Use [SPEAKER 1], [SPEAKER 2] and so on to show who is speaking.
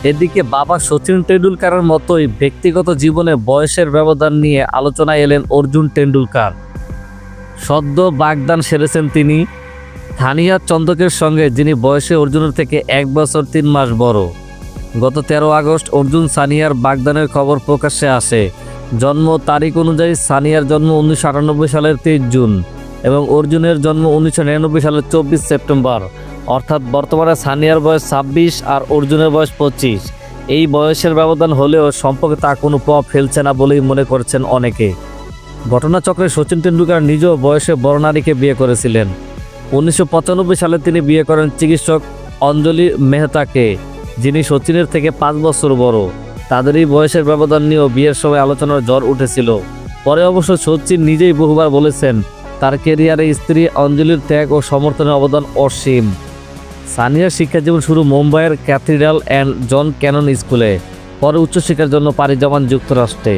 [SPEAKER 1] এদিকে বাবা সচিন টেন্ডুলকারের মতোই ব্যক্তিগত জীবনে বয়সের ব্যবধান নিয়ে আলোচনায় এলেন অর্জুন টেন্ডুলকার। সদ্য বাগদান সেরেছেন তিনি থানিয়া চন্দকের সঙ্গে, যিনি বয়সে অর্জুনের থেকে 1 বছর 3 মাস বড়। গত 13 আগস্ট অর্জুন সানিয়ার বাগদানের খবর প্রকাশ্যে আসে। জন্ম তারিখ অনুযায়ী সানিয়ার জন্ম 1998 সালের 23 জুন এবং অর্জুনের জন্ম 1999 সালের 24 সেপ্টেম্বর। অর্থাৎ বর্তমানে সানিয়ার বয়স 26 আর অর্জুনের বয়স 25। এই বয়সের ব্যবধান হলেও সম্পর্কে তা কোনো প্রভাব ফেলছে না বলেই মনে করছেন অনেকে। ঘটনাচক্রে সচিন টেন্ডুলকার নিজেও বয়সে বড় নারীকে বিয়ে করেছিলেন। 1995 সালে তিনি বিয়ে করেন চিকিৎসক অঞ্জলি মেহতাকে, যিনি সচিনের থেকে 5 বছর বড়। তাদের এই বয়সের ব্যবধান নিয়েও বিয়ের সময় আলোচনার ঝড় উঠেছিল। পরে অবশ্য সচিন নিজেই বহুবার বলেছেন তার ক্যারিয়ারে স্ত্রী অঞ্জলির ত্যাগ ও সমর্থনের অবদান অসীম। সানিয়ার শিক্ষাজীবন শুরু মুম্বাইয়ের ক্যাথিড্রাল অ্যান্ড জন ক্যানন স্কুলে, পরে উচ্চশিক্ষার জন্য পাড়ি জমান যুক্তরাষ্ট্রে।